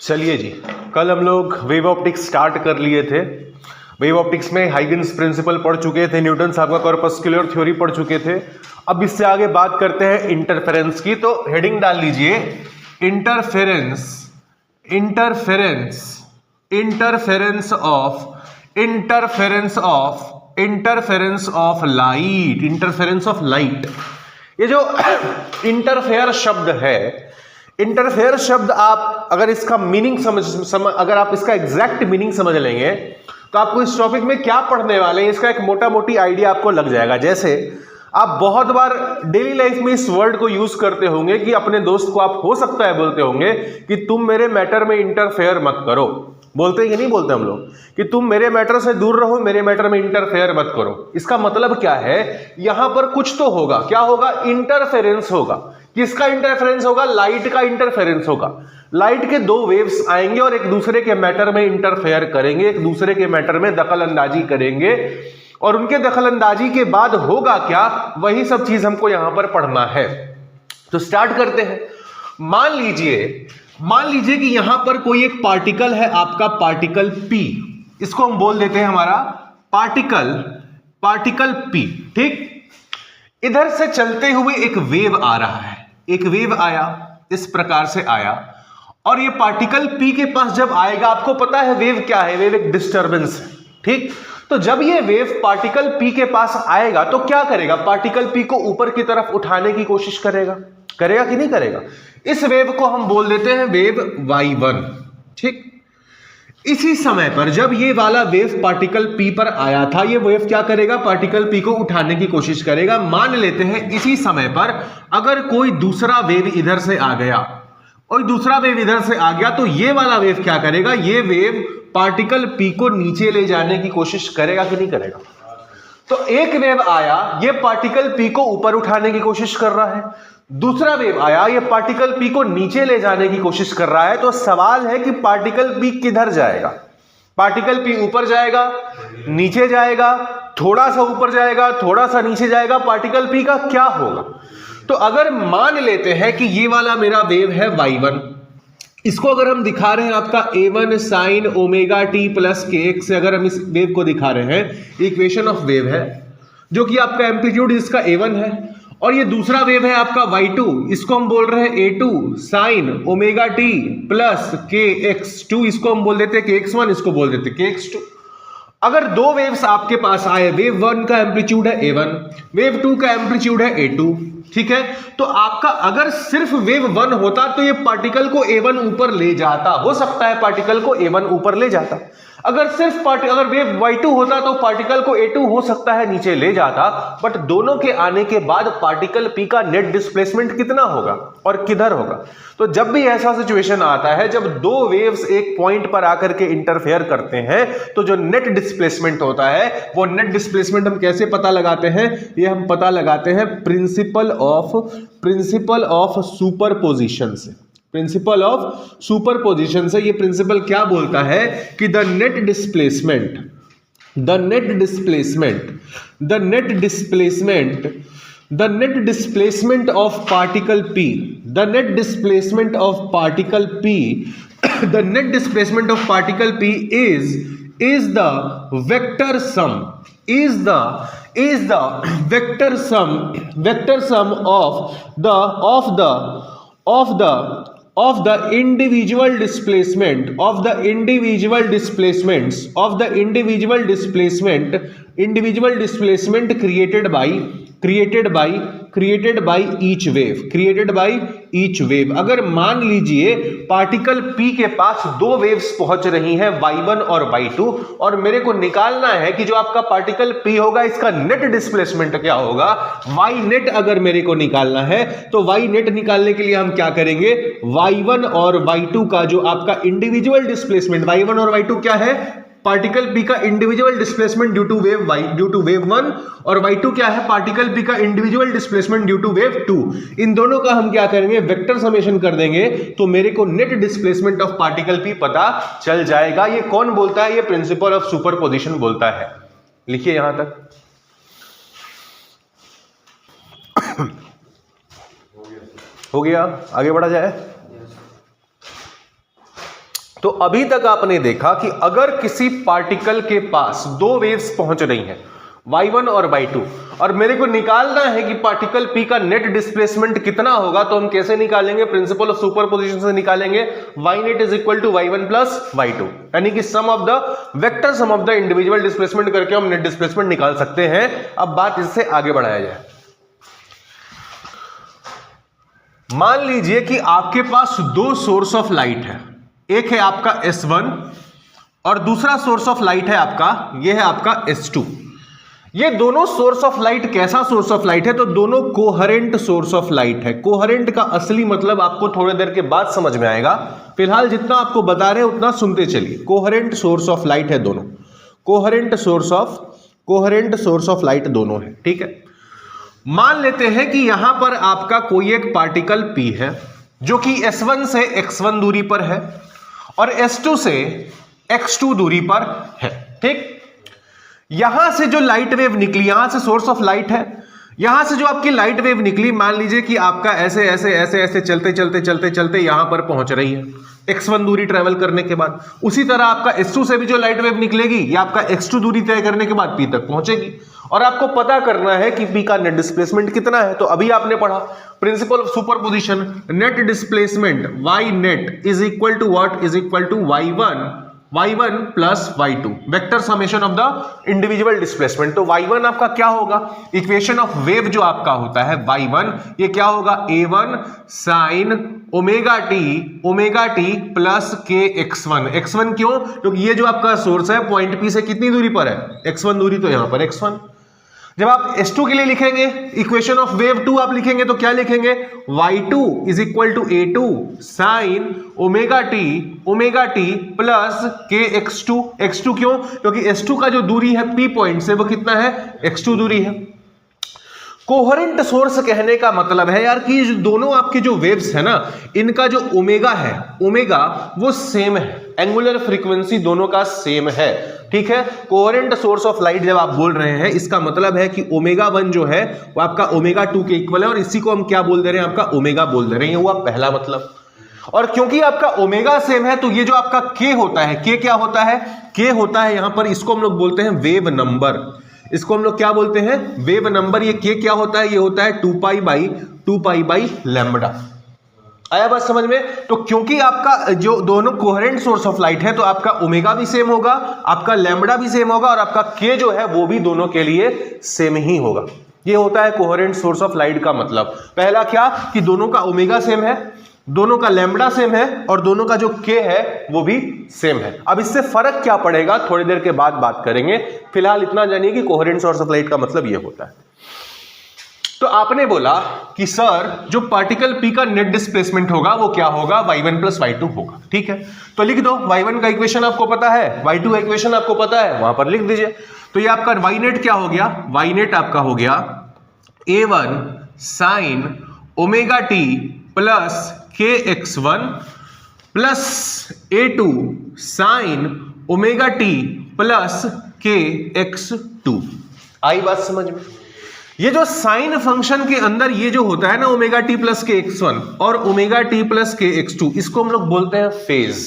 चलिए जी, कल हम लोग वेव ऑप्टिक्स स्टार्ट कर लिए थे। वेव ऑप्टिक्स में हाइगन्स प्रिंसिपल पढ़ चुके थे, न्यूटन साहब का कॉर्पस्कुलर थ्योरी पढ़ चुके थे। अब इससे आगे बात करते हैं इंटरफेरेंस की। तो हेडिंग डाल लीजिए interference, interference, interference of, interference of, interference of light, interference of light. ये जो इंटरफेयर शब्द है, इंटरफेयर शब्द आप अगर इसका मीनिंग अगर आप इसका एग्जैक्ट मीनिंग समझ लेंगे तो आपको इस टॉपिक में क्या पढ़ने वाले हैं इसका एक मोटा मोटी आइडिया आपको लग जाएगा। जैसे आप बहुत बार डेली लाइफ में इस वर्ड को यूज करते होंगे कि अपने दोस्त को आप हो सकता है बोलते होंगे कि तुम मेरे मैटर में इंटरफेयर मत करो। बोलते हैं कि नहीं बोलते हम लोग कि तुम मेरे मैटर से दूर रहो, मेरे मैटर में इंटरफेयर मत करो। इसका मतलब क्या है, यहां पर कुछ तो होगा। क्या होगा? इंटरफेरेंस होगा। किसका इंटरफेरेंस होगा? लाइट का इंटरफेरेंस होगा। लाइट के दो वेव्स आएंगे और एक दूसरे के मैटर में इंटरफेयर करेंगे, एक दूसरे के मैटर में दखल अंदाजी करेंगे, और उनके दखल अंदाजी के बाद होगा क्या, वही सब चीज हमको यहां पर पढ़ना है। तो स्टार्ट करते हैं। मान लीजिए कि यहां पर कोई एक पार्टिकल है, आपका पार्टिकल P, इसको हम बोल देते हैं हमारा पार्टिकल P। ठीक, इधर से चलते हुए एक वेव आ रहा है, एक वेव आया, इस प्रकार से आया, और ये पार्टिकल P के पास जब आएगा, आपको पता है वेव क्या है, वेव एक डिस्टर्बेंस है। ठीक, तो जब ये वेव पार्टिकल P के पास आएगा तो क्या करेगा? पार्टिकल P को ऊपर की तरफ उठाने की कोशिश करेगा कि नहीं करेगा? इस वेव को हम बोल देते हैं वेव y1। ठीक, इसी समय पर जब ये वाला वेव पार्टिकल P पर आया था, ये वेव क्या करेगा? पार्टिकल P को उठाने की कोशिश करेगा। मान लेते हैं इसी समय पर अगर कोई दूसरा वेव इधर से आ गया और दूसरा वेव इधर से आ गया, तो ये वाला वेव क्या करेगा? ये वेव पार्टिकल P को नीचे ले जाने की कोशिश करेगा कि नहीं करेगा? तो एक वेव आया, ये पार्टिकल P को ऊपर उठाने की कोशिश कर रहा है। दूसरा वेव आया, ये पार्टिकल P को नीचे ले जाने की कोशिश कर रहा है। तो सवाल है कि पार्टिकल P किधर जाएगा? पार्टिकल P ऊपर जाएगा, नीचे जाएगा, थोड़ा सा ऊपर जाएगा, थोड़ा सा नीचे जाएगा, पार्टिकल P का क्या होगा? तो अगर मान लेते हैं कि ये वाला मेरा वेव है y1, इसको अगर हम दिखा रहे हैं आपका a1 sin omega t plus kx से, अगर हम इस वेव को दिखा रहे हैं, इक्वेशन ऑफ वेव है, जो कि आपका एम्पलीट्यूड इसका a1 है, और ये दूसरा वेव है आपका y2, इसको हम बोल रहे हैं a2 sin omega t plus kx2, इसको हम बोल देते हैं kx1, इसको बोल देते हैं kx2। अगर दो वेव्स आपके पास आए, वेव 1 का एम्पलीट्यूड है a1, वेव 2 का एम्पलीट्यूड है a2, ठीक है, तो आपका अगर सिर्फ वेव 1 होता तो ये पार्टिकल को a1 ऊपर ले जाता, हो सकता है पार्टिकल को a1 ऊपर ले जाता। अगर सिर्फ अगर वेव y2 होता तो पार्टिकल को a2 हो सकता है नीचे ले जाता। बट दोनों के आने के बाद पार्टिकल P का नेट डिस्प्लेसमेंट कितना होगा और किधर होगा? तो जब भी ऐसा सिचुएशन आता है, जब दो वेव्स एक पॉइंट पर आकर के इंटरफेयर करते हैं, तो जो नेट डिस्प्लेसमेंट होता है, वो नेट डिस्प्लेसमेंट हम कैसे पता लगाते हैं? ये हम पता लगाते हैं प्रिंसिपल ऑफ सुपरपोजिशन से। प्रिंसिपल ऑफ सुपरपोजिशन से। ये प्रिंसिपल क्या बोलता है कि the net displacement of particle P, the net displacement of particle P is the vector sum of the individual displacement created by each wave। अगर मान लीजिए पार्टिकल P के पास दो वेव्स पहुंच रही हैं, y1 और y2, और मेरे को निकालना है कि जो आपका पार्टिकल P होगा, इसका नेट डिस्प्लेसमेंट क्या होगा, y नेट अगर मेरे को निकालना है, तो y नेट निकालने के लिए हम क्या करेंगे? y1 और y2 का जो आपका इंडिविजुअल डिस्प्लेसमेंट, y1 और y2 क्या है? पार्टिकल P का individual displacement due to wave 1, और y2 क्या है? पार्टिकल P का individual displacement due to wave 2। इन दोनों का हम क्या करेंगे? वेक्टर समेशन कर देंगे, तो मेरे को net displacement of particle P पता चल जाएगा। ये कौन बोलता है? ये प्रिंसिपल ऑफ सुपरपोजिशन बोलता है। लिखिए यहां तक। हो गया, आगे बढ़ा जाए। तो अभी तक आपने देखा कि अगर किसी पार्टिकल के पास दो वेव्स पहुंच रही हैं, y1 और y2, और मेरे को निकालना है कि पार्टिकल p का नेट डिस्प्लेसमेंट कितना होगा, तो हम कैसे निकालेंगे? प्रिंसिपल ऑफ सुपरपोजिशन से निकालेंगे। y net is equal to y1 plus y2, यानी कि sum of the vector sum of the individual displacement करके हम नेट डिस्प्लेसमेंट निकाल सकते हैं। अब बात इससे आगे बढ़ाया जाए। मान लीजिए कि आपके पास दो सोर्स ऑफ लाइट है, एक है आपका S1 और दूसरा सोर्स ऑफ लाइट है आपका, यह है आपका S2। ये दोनों सोर्स ऑफ लाइट कैसा सोर्स ऑफ लाइट है? तो दोनों कोहेरेंट सोर्स ऑफ लाइट है। कोहेरेंट का असली मतलब आपको थोड़ी देर के बाद समझ में आएगा, फिलहाल जितना आपको बता रहे हैं उतना सुनते चलिए। कोहेरेंट सोर्स ऑफ लाइट है दोनों, कोहेरेंट सोर्स ऑफ लाइट दोनों है, ठीक है। मान लेते हैं कि यहां पर आपका कोई एक पार्टिकल P है जो कि S1 से x1 दूरी पर है और S2 से x2 दूरी पर है, ठीक। यहां से जो लाइट वेव निकली, यहां से सोर्स ऑफ लाइट है, यहां से जो आपकी लाइट वेव निकली, मान लीजिए कि आपका ऐसे ऐसे ऐसे ऐसे चलते चलते चलते चलते यहां पर पहुंच रही है x1 दूरी ट्रेवल करने के बाद। उसी तरह आपका S2 से भी जो लाइट वेव निकलेगी ये आपका x2 दूरी तय करने के बाद P तक पहुंचेगी, और आपको पता करना है कि P का नेट डिस्प्लेसमेंट कितना है। तो अभी आपने पढ़ा principle of superposition, net displacement y net is equal to what? Is equal to y1 plus y2, vector summation of the individual displacement. तो y1 आपका क्या होगा? इक्वेशन ऑफ वेव जो आपका होता है y1, ये क्या होगा? a1 sine omega t plus k x1। x1 क्यों? क्योंकि ये जो आपका सोर्स है पॉइंट P से कितनी दूरी पर है? x1 दूरी, तो यहां पर x1। जब आप S2 के लिए लिखेंगे, इक्वेशन ऑफ वेव 2 आप लिखेंगे तो क्या लिखेंगे? y2 is equal to a2 sine omega t plus k x2। x2 क्यों? क्योंकि S2 का जो दूरी है P पॉइंट से वो कितना है? x2 दूरी है। कोहेरेंट सोर्स कहने का मतलब है यार कि दोनों आपके जो वेव्स है ना, इनका जो ओमेगा है, ओमेगा वो सेम है, एंगुलर फ्रीक्वेंसी दोनों का सेम है, ठीक है। कोहेरेंट सोर्स ऑफ लाइट जब आप बोल रहे हैं, इसका मतलब है कि ओमेगा 1 जो है वो आपका ओमेगा 2 के इक्वल है, और इसी को हम क्या बोल दे रहे हैं? आपका ओमेगा बोल दे रहे हैं, हुआ पहला मतलब। और क्योंकि आपका ओमेगा सेम है तो ये जो आपका के होता है, के क्या होता है? के होता है यहां पर, इसको हम लोग बोलते हैं वेव नंबर। इसको हम लोग क्या बोलते हैं? Wave number. ये के क्या होता है? ये होता है 2 पाई बाई लैम्बडा। आया बात समझ में? तो क्योंकि आपका जो दोनों कोहेरेंट सोर्स ऑफ लाइट है तो आपका ओमेगा भी सेम होगा, आपका लैम्बडा भी सेम होगा, और आपका के जो है वो भी दोनों के लिए सेम ही होगा। ये होता है कोहेरेंट सोर्स ऑफ लाइट का मतलब। पहला क्या कि दोनों का ओमेगा सेम है, दोनों का लैम्बडा सेम है, और दोनों का जो के है वो भी सेम है। अब इससे फर्क क्या पड़ेगा थोड़ी देर के बाद बात करेंगे, फिलहाल इतना जानिए कि कोहेरेंट सोर्स ऑफ लाइट का मतलब ये होता है। तो आपने बोला कि सर जो पार्टिकल P का नेट डिस्प्लेसमेंट होगा वो क्या होगा? y1 प्लस y2 होगा, ठीक है। तो लिख दो, y1 का इक्वेशन आपको पता है, y2 का इक्वेशन आपको पता है, वहां पर लिख दीजिए। तो ये आपका y नेट क्या हो गया? y नेट आपका हो गया a1 sine omega t plus k x1 plus a2 sine omega t plus k x2। आई बात समझ में? ये जो साइन फंक्शन के अंदर ये जो होता है ना omega t plus k x1 और omega t plus k x2, इसको हम लोग बोलते हैं फेज।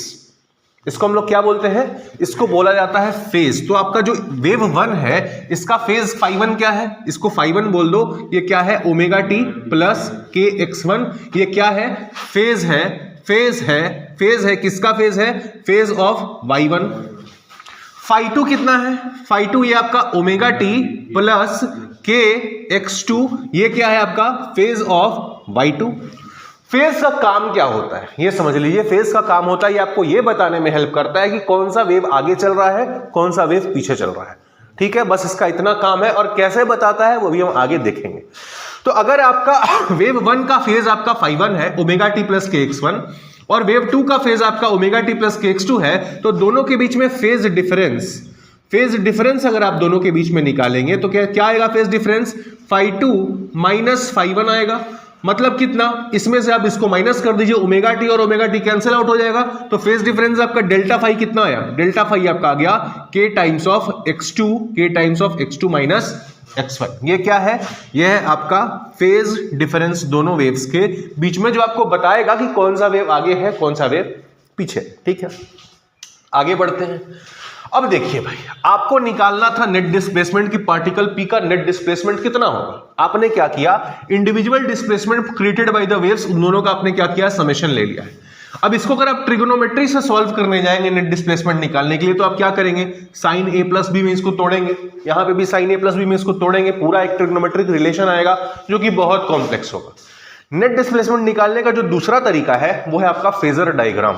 इसको हम लोग क्या बोलते हैं? इसको बोला जाता है फेज। तो आपका जो वेव 1 है इसका फेज φ1 क्या है? इसको φ1 बोल दो। ये क्या है? Omega t plus k x1। ये क्या है? फेज है, फेज है, फेज है। किसका फेज है? Phase of y1। φ2 कितना है? φ2 ये आपका omega t plus k x2। ये क्या है आपका? Phase of y2। फेज का काम क्या होता है ये समझ लीजिए। फेज का काम होता है, ये आपको ये बताने में हेल्प करता है कि कौन सा वेव आगे चल रहा है, कौन सा वेव पीछे चल रहा है, ठीक है। बस इसका इतना काम है, और कैसे बताता है वो भी हम आगे देखेंगे। तो अगर आपका वेव 1 का फेज आपका φ1 है omega t plus k x1, और वेव 2 का फेज आपका omega t plus k x2 है, तो दोनों के बीच में फेज डिफरेंस अगर आप दोनों के बीच में निकालेंगे तो क्या आएगा? फेज डिफरेंस φ2 माइनस φ1 आएगा। मतलब कितना? इसमें से आप इसको माइनस कर दीजिए, ओमेगा टी और ओमेगा टी कैंसिल आउट हो जाएगा, तो फेज डिफरेंस आपका डेल्टा फाई कितना आया? डेल्टा फाई आपका आ गया के times of x2 minus x1। ये क्या है? ये है आपका फेज डिफरेंस दोनों वेव्स के बीच में, जो आपको बताएगा कि कौन सा वेव आगे है, कौन सा वेव पीछे, ठीक है। आगे बढ़ते हैं। अब देखिए भाई, आपको निकालना था नेट डिस्प्लेसमेंट की पार्टिकल पी का नेट डिस्प्लेसमेंट कितना होगा। आपने क्या किया, individual displacement created by the waves, उन दोनों का आपने क्या किया, समेशन ले लिया है। अब इसको अगर आप ट्रिगोनोमेट्री से सॉल्व करने जाएंगे नेट डिस्प्लेसमेंट निकालने के लिए, तो आप क्या करेंगे, साइन ए प्लस बी में इसको तोड़ेंगे, यहां पे भी साइन ए प्लस बी में इसको तोड़ेंगे, पूरा एक ट्रिगोनोमेट्रिक रिलेशन आएगा जो कि बहुत कॉम्प्लेक्स होगा। नेट डिस्प्लेसमेंट निकालने का जो दूसरा तरीका है वो है आपका फेजर डायग्राम।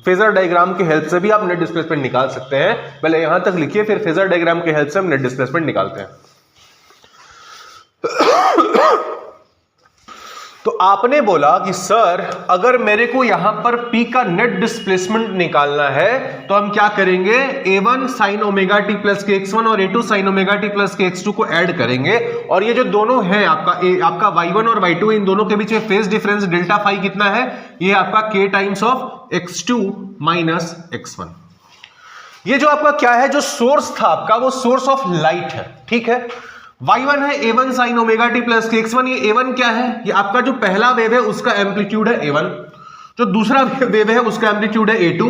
फेजर डायग्राम की हेल्प से भी आप नेट डिस्प्लेसमेंट निकाल सकते हैं। पहले यहां तक लिखिए, फिर फेजर डायग्राम की हेल्प से हम नेट डिस्प्लेसमेंट निकालते हैं। तो आपने बोला कि सर अगर मेरे को यहां पर P का नेट डिस्प्लेसमेंट निकालना है तो हम क्या करेंगे, A1 sin omega t plus k x1 और A2 sin omega t plus k x2 को ऐड करेंगे, और ये जो दोनों है आपका y1 और y2, इन दोनों के बीच में फेज डिफरेंस डेल्टा फाई कितना है, ये आपका k times of x2 minus x1। ये जो आपका क्या है, जो सोर्स था आपका, वो सोर्स ऑफ लाइट है, ठीक है। y1 है A1 sin omega t plus k x1, ये A1 क्या है, ये आपका जो पहला वेव है उसका एम्पलीट्यूड है A1, जो दूसरा वेव है उसका एम्पलीट्यूड है A2,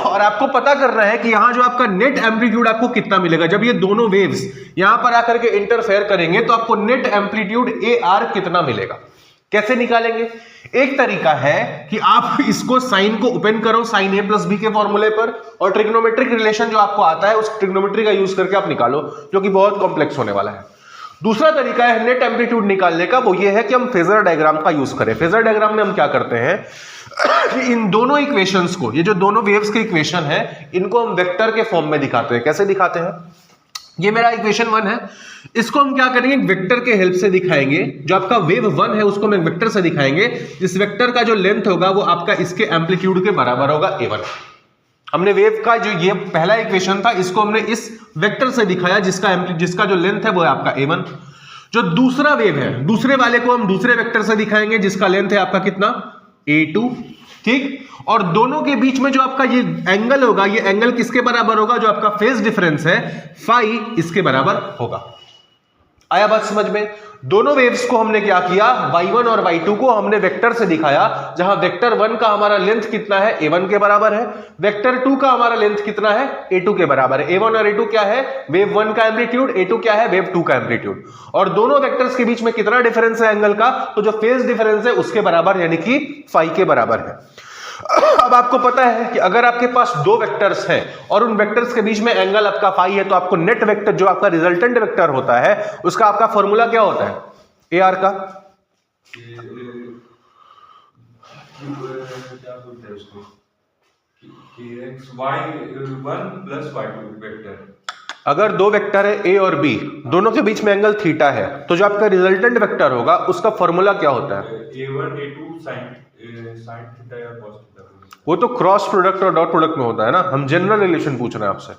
और आपको पता करना है कि यहां जो आपका नेट एम्पलीट्यूड आपको कितना मिलेगा। जब ये दोनों वेव्स यहां पर आकर के इंटरफेयर करेंगे तो आपको नेट एम्पलीट्यूड AR कितना मिलेगा। कैसे निकालेंगे, एक तरीका है कि आप इसको साइन को ओपन करो साइन ए प्लस बी के फॉर्मूले पर, और ट्रिग्नोमेट्रिक रिलेशन जो आपको आता है उस ट्रिग्नोमेट्री का यूज करके आप निकालो, जो कि बहुत कॉम्प्लेक्स होने वाला है। दूसरा तरीका है नेट एम्पलीट्यूड निकालने का, वो ये है कि हम फेजर डायग्राम का यूज करें। फेजर डायग्राम में हम क्या करते हैं कि इन दोनों इक्वेशंस को, ये जो दोनों वेव्स के इक्वेशन है, इनको हम वेक्टर के फॉर्म में दिखाते हैं। कैसे दिखाते हैं, ये मेरा इक्वेशन 1 है, इसको हम क्या करेंगे, वेक्टर के हेल्प से दिखाएंगे। जो आपका वेव 1 है उसको हम एक वेक्टर से दिखाएंगे, इस वेक्टर का जो लेंथ होगा वो आपका इसके एम्पलीट्यूड के बराबर होगा A1। हमने वेव का जो ये पहला इक्वेशन था इसको हमने इस वेक्टर से दिखाया, जिसका जो लेंथ है वो है आपका A1। जो दूसरा वेव है, दूसरे वाले को हम दूसरे वेक्टर से दिखाएंगे, जिसका लेंथ है आपका कितना, A2, ठीक। और दोनों के बीच में जो आपका ये एंगल होगा, ये एंगल किसके बराबर होगा, जो आपका फेज डिफरेंस है फाई, इसके बराबर होगा। आया बात समझ में। दोनों वेव्स को हमने क्या किया, y1 और y2 को हमने वेक्टर से दिखाया, जहां वेक्टर 1 का हमारा लेंथ कितना है, A1 के बराबर है, वेक्टर 2 का हमारा लेंथ कितना है, A2 के बराबर है। A1 और A2 क्या है, वेव 1 का एम्पलीट्यूड, A2 क्या है, वेव 2 का एम्पलीट्यूड, और दोनों वेक्टर्स के बीच में कितना डिफरेंस है एंगल का, तो जो फेज डिफरेंस है उसके बराबर, यानी कि फाई के बराबर है। अब आपको पता है कि अगर आपके पास दो वेक्टर्स हैं और उन वेक्टर्स के बीच में एंगल आपका फाई है, तो आपको नेट वेक्टर जो आपका रिजल्टेंट वेक्टर होता है उसका आपका फॉर्मूला क्या होता है, AR का, अगर दो वेक्टर है A और B, दोनों के बीच में एंगल थीटा है, तो जो आपका रिजल्टेंट वेक्टर होगा उसका फॉर्मूला क्या होता है, A1 A2 sin थीटा या cos थीटा। वो तो क्रॉस प्रोडक्ट और डॉट प्रोडक्ट में होता है ना, हम जनरल रिलेशन पूछ रहे हैं आपसे।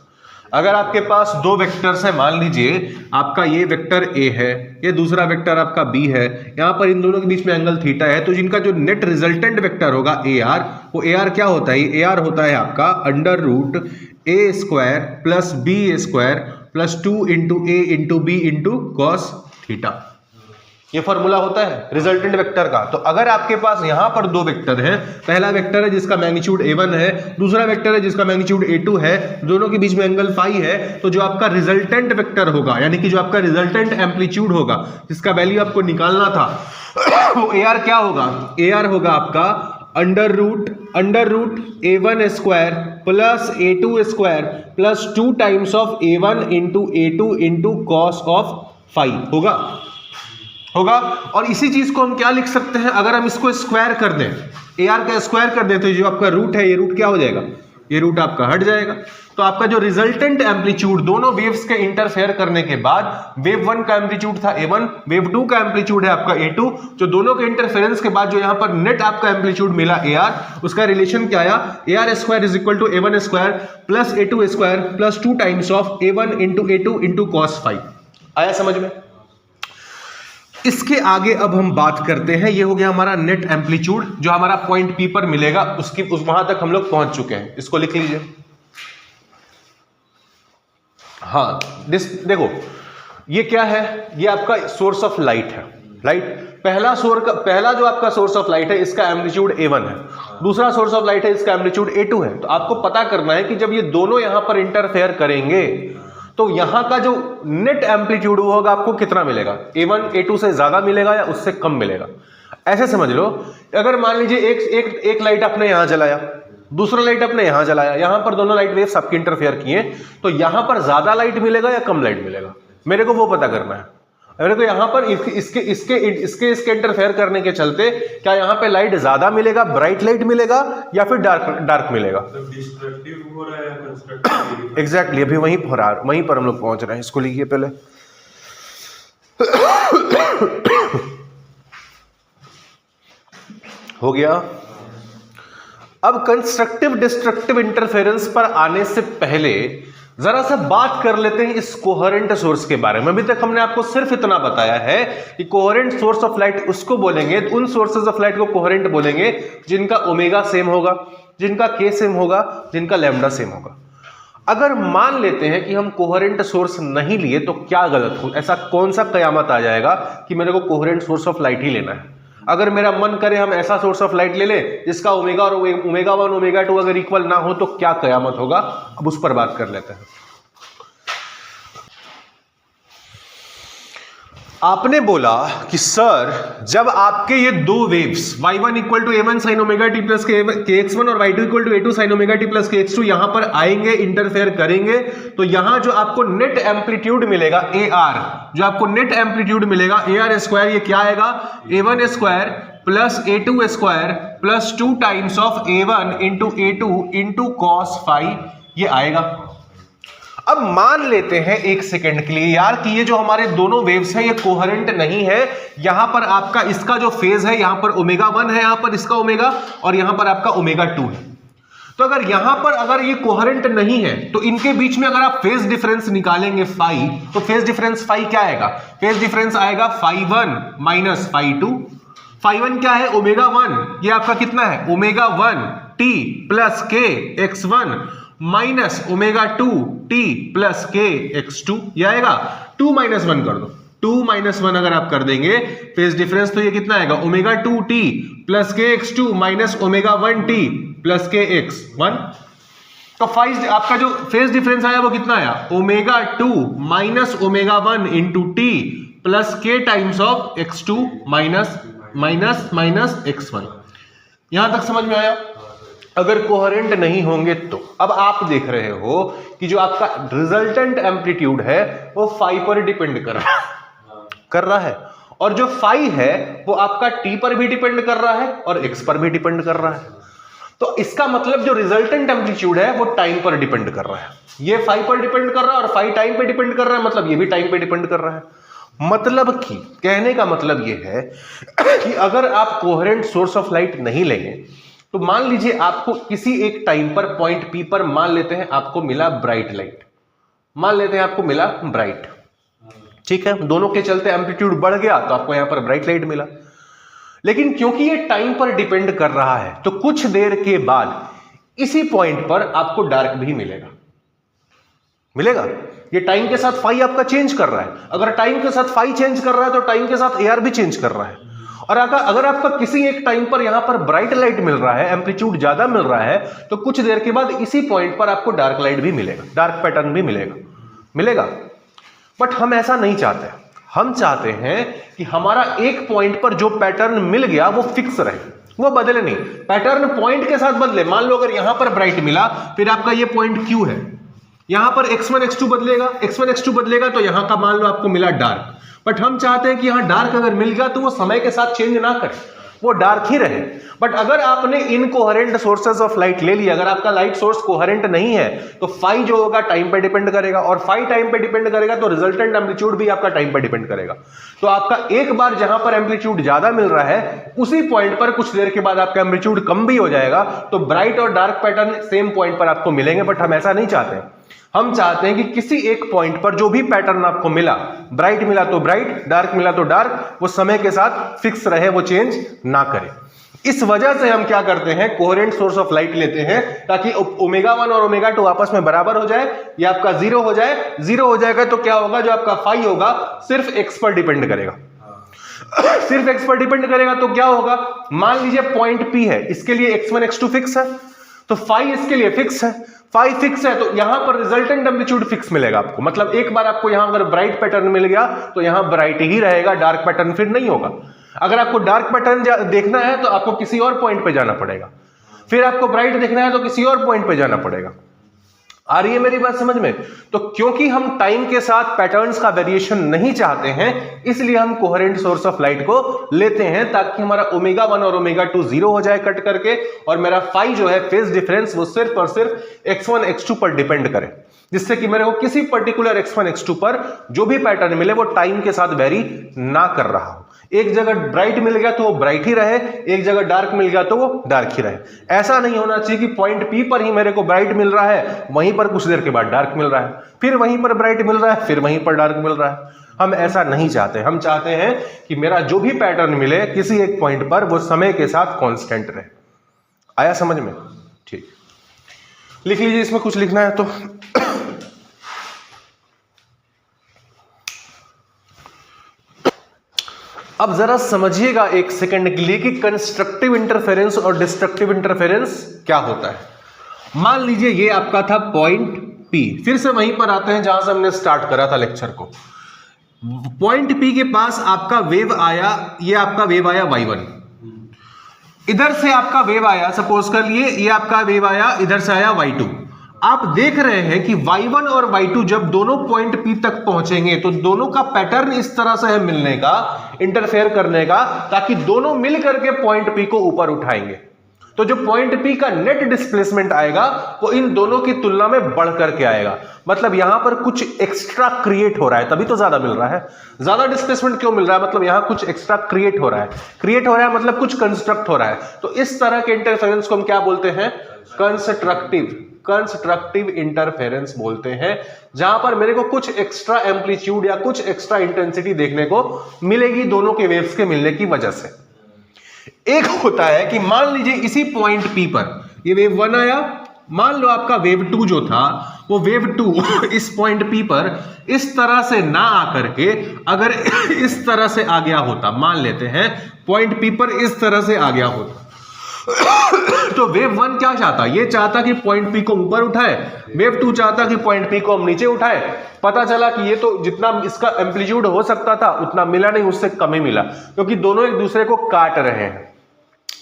अगर आपके पास दो वेक्टर्स हैं, मान लीजिए आपका ये वेक्टर A है, ये दूसरा वेक्टर आपका B है, यहां पर इन दोनों के बीच में एंगल थीटा है, तो जिनका जो नेट रिजल्टेंट वेक्टर होगा AR, वो AR क्या होता है, AR होता है आपका under root A square plus B square plus 2 into A into B into cos theta. ये फॉर्मूला होता है रिजल्टेंट वेक्टर का। तो अगर आपके पास यहां पर दो वेक्टर हैं, पहला वेक्टर है जिसका मैग्नीट्यूड A1 है, दूसरा वेक्टर है जिसका मैग्नीट्यूड A2 है, दोनों के बीच में एंगल फाई है, तो जो आपका रिजल्टेंट वेक्टर होगा, यानी कि जो आपका रिजल्टेंट एम्पलीट्यूड होगा, जिसका वैल्यू आपको निकालना था, वो AR क्या होगा, AR होगा आपका under root A1 square plus A2 square plus 2 times of A1 into A2 into cos of phi होगा। और इसी चीज को हम क्या लिख सकते हैं, अगर हम इसको स्क्वायर कर दें, AR का स्क्वायर कर दें, तो जो आपका रूट है, ये रूट क्या हो जाएगा, ये रूट आपका हट जाएगा। तो आपका जो रिजल्टेंट एम्पलीट्यूड दोनों वेव्स के इंटरफेयर करने के बाद, वेव 1 का एम्पलीट्यूड था A1, वेव 2 का एम्पलीट्यूड है आपका A2, जो दोनों के इंटरफेरेंस के बाद जो यहां पर नेट आपका एम्पलीट्यूड मिला AR, उसका रिलेशन क्या आया, AR square is equal to A1 square plus A2 square plus 2 times of A1 into A2 into cos phi. आया समझ में। इसके आगे अब हम बात करते हैं, ये हो गया हमारा नेट एम्पलीट्यूड, जो हमारा पॉइंट P पर मिलेगा, वहां तक हम लोग पहुंच चुके हैं। इसको लिख लीजिए। हाँ, देखो ये क्या है, ये आपका सोर्स ऑफ लाइट है, राइट। पहला जो आपका सोर्स ऑफ लाइट है इसका एम्पलीट्यूड A1 है, दूसरा सोर्स ऑफ लाइट है इसका एम्पलीट्यूड A2 है। तो आपको पता करना है कि जब ये दोनों यहां पर इंटरफेयर करेंगे तो यहां का जो नेट एम्पलीट्यूड होगा आपको कितना मिलेगा, A1 A2 से ज्यादा मिलेगा या उससे कम मिलेगा। ऐसे समझ लो, अगर मान लीजिए एक लाइट आपने यहां जलाया, दूसरा लाइट आपने यहां जलाया, यहां पर दोनों लाइट वेव्स आपके इंटरफेयर किए, तो यहां पर ज्यादा लाइट मिलेगा या कम लाइट मिलेगा, मेरे को वो पता करना है। मेरे को यहां पर इसके इंटरफेयर करने के चलते क्या यहां पे लाइट ज्यादा मिलेगा, ब्राइट लाइट मिलेगा या फिर डार्क मिलेगा। डिस्ट्रक्टिव हो रहा है कंस्ट्रक्टिव। एग्जैक्टली, अभी वहीं पर हम लोग पहुंच रहे हैं। इसको लिखिए पहले। हो गया। अब कंस्ट्रक्टिव डिस्ट्रक्टिव इंटरफेरेंस पर आने से पहले जरा सा बात कर लेते हैं इस कोहेरेंट सोर्स के बारे में। अभी तक हमने आपको सिर्फ इतना बताया है कि कोहेरेंट सोर्स ऑफ लाइट उसको बोलेंगे, उन सोर्सेज ऑफ लाइट को कोहेरेंट बोलेंगे जिनका ओमेगा सेम होगा, जिनका के सेम होगा, जिनका लैम्डा सेम होगा। अगर मान लेते हैं कि हम कोहेरेंट सोर्स नहीं लिए तो क्या गलत हो, ऐसा कौन सा कयामत आ जाएगा कि मेरे को कोहेरेंट सोर्स ऑफ लाइट ही लेना है। अगर मेरा मन करे हम ऐसा सोर्स ऑफ लाइट ले ले जिसका ओमेगा और ओमेगा 1 ओमेगा 2 अगर इक्वल ना हो तो क्या कयामत होगा, अब उस पर बात कर लेते हैं। आपने बोला कि सर जब आपके ये दो waves y1 equal to a1 sine omega t plus kx1 और y2 equal to a2 sine omega t plus kx2 यहां पर आएंगे, इंटरफेयर करेंगे, तो यहां जो आपको नेट एम्पलीट्यूड मिलेगा AR, जो आपको नेट एम्पलीट्यूड मिलेगा AR स्क्वायर, ये क्या आएगा, a1 square plus a2 square plus 2 times of a1 into a2 into cos phi, ये आएगा। अब मान लेते हैं एक सेकंड के लिए यार कि ये जो हमारे दोनों वेव्स हैं ये कोहेरेंट नहीं है। यहां पर आपका इसका जो फेज है यहां पर ओमेगा 1 है, यहां पर इसका ओमेगा, और यहां पर आपका ओमेगा 2 है। तो अगर यहां पर अगर ये कोहेरेंट नहीं है तो इनके बीच में अगर आप फेज डिफरेंस निकालेंगे फाई, तो फेज डिफरेंस फाई क्या आएगा, फेज डिफरेंस आएगा फाई 1 माइनस फाई 2। फाई 1 क्या है, ओमेगा 1, ये आपका कितना है, omega 1 T plus k x1 minus omega 2 T plus k x2, ये आएगा। 2 माइनस 1 कर दो, 2 माइनस 1 अगर आप कर देंगे फेज डिफरेंस तो ये कितना आएगा, omega 2 T plus k x2 minus omega 1 T plus k x1। तो फाइज आपका जो फेज डिफरेंस आया वो कितना आया, omega 2 minus omega 1 into T plus K times of x2 minus minus minus x1। यहां तक समझ में आया। अगर कोहेरेंट नहीं होंगे तो अब आप देख रहे हो कि जो आपका रिजल्टेंट एम्पलीट्यूड है वो फाई पर डिपेंड कर रहा है, और जो फाई है वो आपका टी पर भी डिपेंड कर रहा है और एक्स पर भी डिपेंड कर रहा है। तो इसका मतलब जो रिजल्टेंट एम्पलीट्यूड है वो टाइम पर डिपेंड कर रहा है, ये फाई पर डिपेंड कर रहा है और फाई टाइम पे डिपेंड कर रहा है, मतलब ये भी टाइम पे डिपेंड कर रहा है। मतलब कि कहने का मतलब ये है कि अगर आप कोहेरेंट सोर्स ऑफ लाइट नहीं लेंगे तो मान लीजिए आपको किसी एक टाइम पर पॉइंट P पर मान लेते हैं आपको मिला ब्राइट लाइट, मान लेते हैं आपको मिला ब्राइट, ठीक है, दोनों के चलते एम्पलीट्यूड बढ़ गया तो आपको यहां पर ब्राइट लाइट मिला। लेकिन क्योंकि ये टाइम पर डिपेंड कर रहा है तो कुछ देर के बाद इसी पॉइंट पर आपको डार्क भी मिलेगा। ये टाइम के साथ फाई आपका चेंज कर रहा है, अगर टाइम के साथ फाई चेंज कर रहा है तो टाइम के साथ AR भी चेंज कर रहा है। और अगर आपका किसी एक टाइम पर यहां पर ब्राइट लाइट मिल रहा है, एम्पलीट्यूड ज्यादा मिल रहा है, तो कुछ देर के बाद इसी पॉइंट पर आपको डार्क लाइट भी मिलेगा, डार्क पैटर्न भी मिलेगा। बट हम ऐसा नहीं चाहते, हम चाहते हैं कि हमारा एक पॉइंट पर जो पैटर्न मिल गया वो फिक्स रहे, वो बदले नहीं, पैटर्न पॉइंट के साथ बदले। मान लो अगर यहां पर ब्राइट मिला, फिर आपका ये पॉइंट Q है, यहां पर x1 x2 बदलेगा तो यहां का मान लो आपको मिला डार्क। बट हम चाहते हैं कि यहां डार्क अगर मिल गया तो वो समय के साथ चेंज ना करे, वो डार्क ही रहे। बट अगर आपने इनकोहेरेंट सोर्सेज ऑफ लाइट ले लिया, अगर आपका लाइट सोर्स कोहेरेंट नहीं है तो फाई जो होगा टाइम पे डिपेंड करेगा, और फाई टाइम पे डिपेंड करेगा तो रिजल्टेंट एम्पलीट्यूड भी आपका टाइम पे डिपेंड करेगा। तो आपका एक बार जहां पर एम्पलीट्यूड ज्यादा मिल रहा है उसी पॉइंट पर कुछ देर के बाद आपका एम्पलीट्यूड कम भी हो जाएगा, तो ब्राइट और डार्क पैटर्न सेम पॉइंट पर आपको मिलेंगे। बट हम ऐसा नहीं चाहते, हम चाहते हैं कि किसी एक पॉइंट पर जो भी पैटर्न आपको मिला, ब्राइट मिला तो ब्राइट, डार्क मिला तो डार्क, वो समय के साथ फिक्स रहे, वो चेंज ना करे। इस वजह से हम क्या करते हैं, कोहेरेंट सोर्स ऑफ लाइट लेते हैं ताकि ओमेगा 1 और ओमेगा 2 आपस में बराबर हो जाए, ये आपका 0 हो जाए। 0 हो जाएगा तो क्या होगा, जो आपका फाई होगा सिर्फ एक्स पर डिपेंड करेगा। सिर्फ x पर डिपेंड करेगा तो क्या होगा, मान लीजिए पॉइंट P है, इसके लिए x1 x2 फिक्स है, तो फाई इसके लिए फिक्स है, फाई फिक्स है तो यहां पर रिजल्टेंट एम्पलीट्यूड फिक्स मिलेगा आपको। मतलब एक बार आपको यहां अगर ब्राइट पैटर्न मिल गया तो यहां ब्राइट ही रहेगा, डार्क पैटर्न फिर नहीं होगा। अगर आपको डार्क पैटर्न देखना है तो आपको किसी और पॉइंट पे जाना पड़ेगा, फिर आपको ब्राइट देखना है तो किसी और पॉइंट पे जाना पड़ेगा। आ रही है मेरी बात समझ में? तो क्योंकि हम टाइम के साथ पैटर्न्स का वेरिएशन नहीं चाहते हैं, इसलिए हम कोहेरेंट सोर्स ऑफ लाइट को लेते हैं ताकि हमारा ओमेगा 1 और ओमेगा 2 जीरो हो जाए कट करके, और मेरा फाई जो है फेज डिफरेंस वो सिर्फ और सिर्फ x1 x2 पर डिपेंड करे, जिससे कि मेरे को किसी पर्टिकुलर x1 x2 पर जो भी पैटर्न मिले वो टाइम के साथ वेरी ना कर रहा हो। एक जगह ब्राइट मिल गया तो वो ब्राइट ही रहे, एक जगह डार्क मिल गया तो वो डार्क ही रहे। ऐसा नहीं होना चाहिए कि पॉइंट P पर ही मेरे को ब्राइट मिल रहा है, वहीं पर कुछ देर के बाद डार्क मिल रहा है, फिर वहीं पर ब्राइट मिल रहा है, फिर वहीं पर डार्क मिल रहा है। हम ऐसा नहीं चाहते। हम चाहते हैं कि मेरा जो भी पैटर्न मिले किसी एक पॉइंट पर वो समय के साथ कांस्टेंट रहे। आया समझ में? ठीक, लिख लीजिए, इसमें कुछ लिखना है तो अब जरा समझिएगा एक सेकंड के लिए कि कंस्ट्रक्टिव इंटरफेरेंस और डिस्ट्रक्टिव इंटरफेरेंस क्या होता है। मान लीजिए ये आपका था पॉइंट P, फिर से वहीं पर आते हैं जहां से हमने स्टार्ट करा था लेक्चर को। पॉइंट P के पास आपका वेव आया, ये आपका वेव आया y1, इधर से आपका वेव आया, सपोज कर लिए ये आपका वेव आया, इधर से आया y2। आप देख रहे हैं कि y1 और y2 जब दोनों पॉइंट P तक पहुंचेंगे तो दोनों का पैटर्न इस तरह से है मिलने का, इंटरफेयर करने का, ताकि दोनों मिल करके पॉइंट P को ऊपर उठाएंगे। तो जो पॉइंट P का नेट डिस्प्लेसमेंट आएगा वो इन दोनों की तुलना में बढ़ करके आएगा। मतलब यहां पर कुछ एक्स्ट्रा क्रिएट हो रहा है, तभी तो ज्यादा मिल रहा है। ज्यादा डिस्प्लेसमेंट क्यों मिल रहा है? मतलब यहां कुछ एक्स्ट्रा क्रिएट हो रहा है, क्रिएट हो रहा है मतलब कुछ कंस्ट्रक्ट हो रहा है। तो इस तरह के इंटरफेरेंस को हम क्या बोलते हैं? कंस्ट्रक्टिव इंटरफेरेंस बोलते हैं, जहां पर मेरे को कुछ एक्स्ट्रा एम्पलीट्यूड या कुछ एक्स्ट्रा इंटेंसिटी देखने को मिलेगी दोनों के वेव्स के मिलने की वजह से। एक होता है कि मान लीजिए इसी पॉइंट P पर ये वेव 1 आया, मान लो आपका वेव 2 जो था वो वेव 2 इस पॉइंट P पर इस तरह से ना आकर के अगर इस तरह से आ गया होता, मान लेते हैं पॉइंट P पर इस तरह से आ गया होता, तो वेव 1 क्या चाहता? ये चाहता कि पॉइंट P को ऊपर उठाए, वेव 2 चाहता कि पॉइंट P को हम नीचे उठाए। पता चला कि ये तो जितना इसका एम्पलीट्यूड हो सकता था उतना मिला नहीं, उससे कम ही मिला, क्योंकि दोनों एक दूसरे को काट रहे हैं।